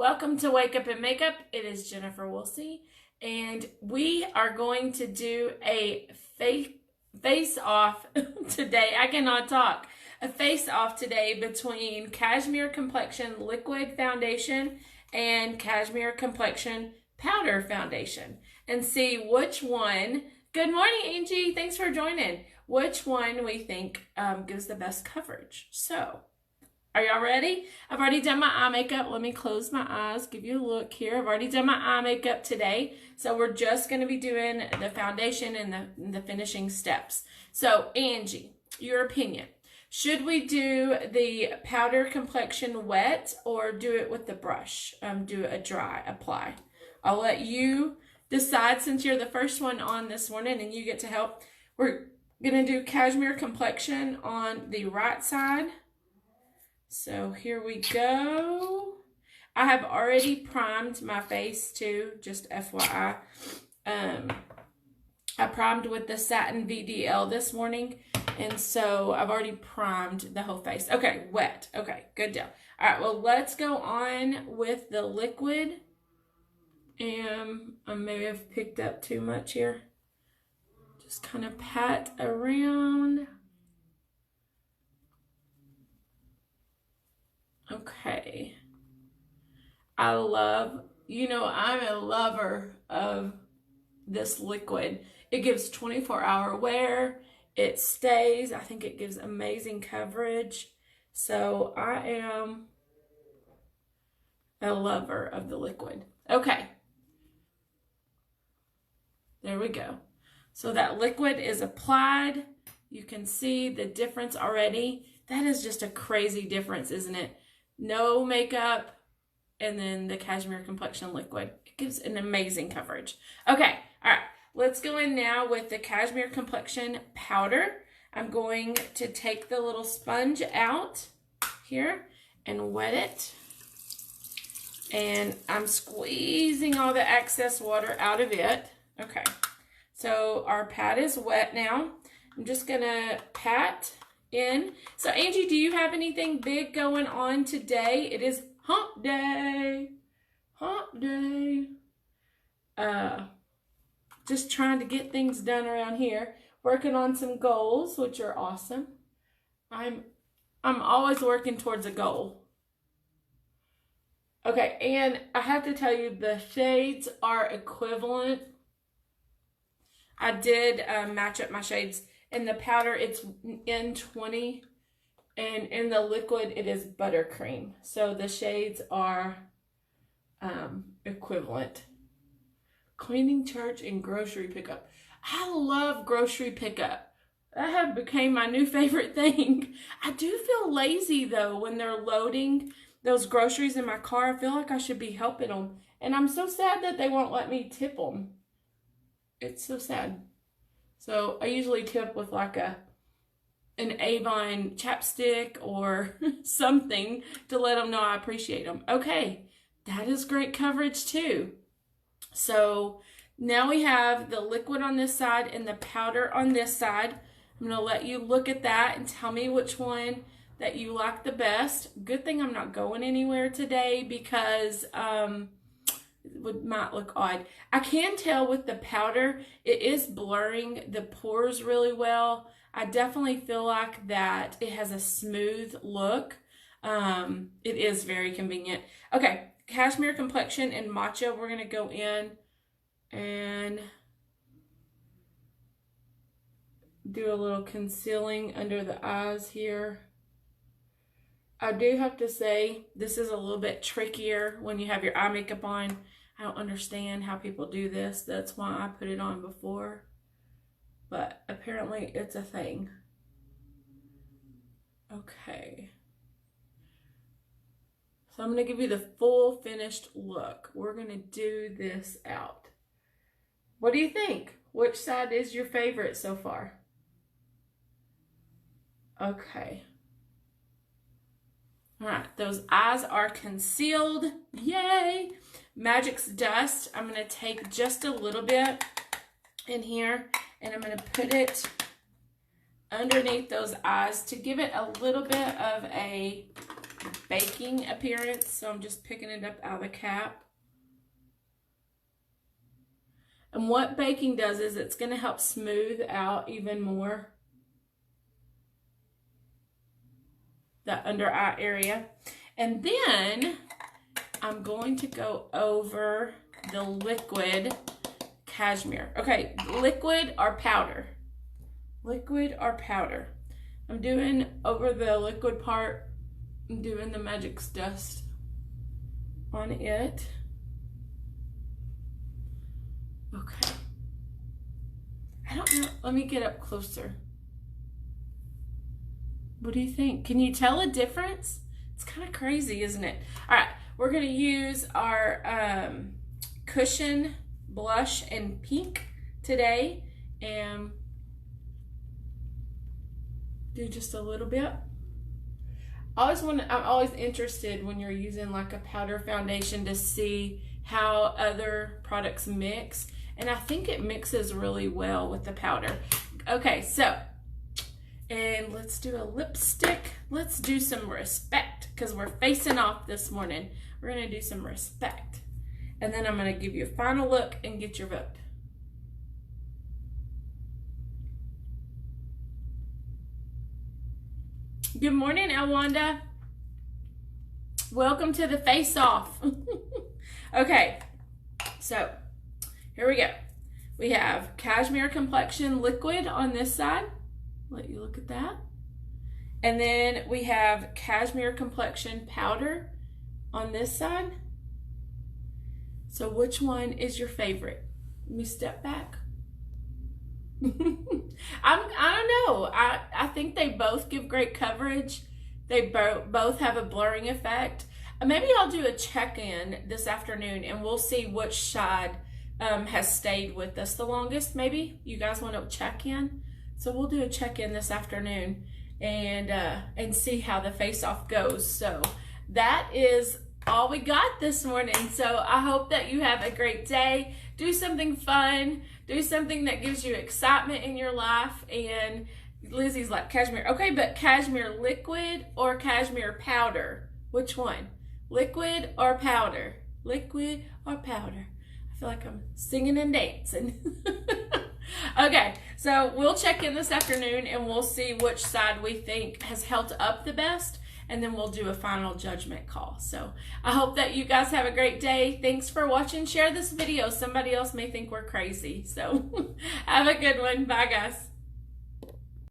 Welcome to Wake Up and Makeup. It is Jennifer Woolsey, and we are going to do a face-off today. I cannot talk. A face-off today between Cashmere Complexion Liquid Foundation and Cashmere Complexion Powder Foundation, and see which one. Good morning, Angie. Thanks for joining. Which one we think gives the best coverage. So, are y'all ready? I've already done my eye makeup. Let me close my eyes, give you a look here. I've already done my eye makeup today. So we're just going to be doing the foundation and the finishing steps. So Angie, your opinion. Should we do the powder complexion wet or do it with the brush? Do a dry apply. I'll let you decide since you're the first one on this morning and you get to help. We're going to do Cashmere Complexion on the right side. So here we go. I have already primed my face too, just FYI. I primed with the Satin VDL this morning, and so I've already primed the whole face. Okay, wet. Okay, good deal. All right, well, let's go on with the liquid. And I may have picked up too much here. Just kind of pat around. Okay, I'm a lover of this liquid. It gives 24-hour wear. It stays. I think it gives amazing coverage. So I am a lover of the liquid. Okay, there we go. So that liquid is applied. You can see the difference already. That is just a crazy difference, isn't it? No makeup, and then the Cashmere Complexion liquid. It gives an amazing coverage. Okay, all right. Let's go in now with the Cashmere Complexion powder. I'm going to take the little sponge out here and wet it. And I'm squeezing all the excess water out of it. Okay, so our pad is wet now. I'm just going to pat in. So Angie, do you have anything big going on today? It is hump day. Hump day. Just trying to get things done around here. Working on some goals, which are awesome. I'm always working towards a goal. Okay, and I have to tell you, the shades are equivalent. I did match up my shades. In the powder, it's N20, and in the liquid, it is buttercream. So the shades are equivalent. Cleaning, church, and grocery pickup. I love grocery pickup. That have became my new favorite thing. I do feel lazy, though, when they're loading those groceries in my car. I feel like I should be helping them. And I'm so sad that they won't let me tip them. It's so sad. So I usually tip with like an AVON chapstick or something to let them know I appreciate them. Okay, that is great coverage too. So now we have the liquid on this side and the powder on this side. I'm going to let you look at that and tell me which one that you like the best. Good thing I'm not going anywhere today because it might look odd. I can tell with the powder, it is blurring the pores really well. I definitely feel like that it has a smooth look. It is very convenient. Okay, Cashmere Complexion and Matcha, we're going to go in and do a little concealing under the eyes here. I do have to say, this is a little bit trickier when you have your eye makeup on. I don't understand how people do this. That's why I put it on before. But apparently it's a thing. Okay. So I'm going to give you the full finished look. We're going to do this out. What do you think? Which side is your favorite so far? Okay. All right, those eyes are concealed. Yay! Magix dust. I'm going to take just a little bit in here and I'm going to put it underneath those eyes to give it a little bit of a baking appearance, so I'm just picking it up out of the cap. And what baking does is it's going to help smooth out even more the under eye area. And then I'm going to go over the liquid Cashmere. Okay, liquid or powder? Liquid or powder? I'm doing over the liquid part, I'm doing the Magix dust on it. Okay. I don't know. Let me get up closer. What do you think? Can you tell a difference? It's kind of crazy, isn't it? All right. We're going to use our Cushion blush in pink today and do just a little bit. I'm always interested when you're using like a powder foundation to see how other products mix. And I think it mixes really well with the powder. Okay, so, and let's do a lipstick. Let's do some Respect because we're facing off this morning. We're going to do some Respect. And then I'm going to give you a final look and get your vote. Good morning, Elwanda. Welcome to the Face Off. Okay, so here we go. We have Cashmere Complexion Liquid on this side. Let you look at that. And then we have Cashmere Complexion Powder on this side. So which one is your favorite? Let me step back. I don't know. I think they both give great coverage. They both have a blurring effect. Maybe I'll do a check-in this afternoon and we'll see which side has stayed with us the longest. Maybe you guys want to check in. So we'll do a check-in this afternoon and see how the face-off goes. So that is all we got this morning. So I hope that you have a great day. Do something fun. Do something that gives you excitement in your life. And Lizzie's like, Cashmere. Okay, but Cashmere liquid or Cashmere powder? Which one? Liquid or powder? Liquid or powder? I feel like I'm singing and dancing. Okay, so we'll check in this afternoon and we'll see which side we think has held up the best. And then we'll do a final judgment call. So I hope that you guys have a great day. Thanks for watching. Share this video. Somebody else may think we're crazy. So have a good one. Bye, guys.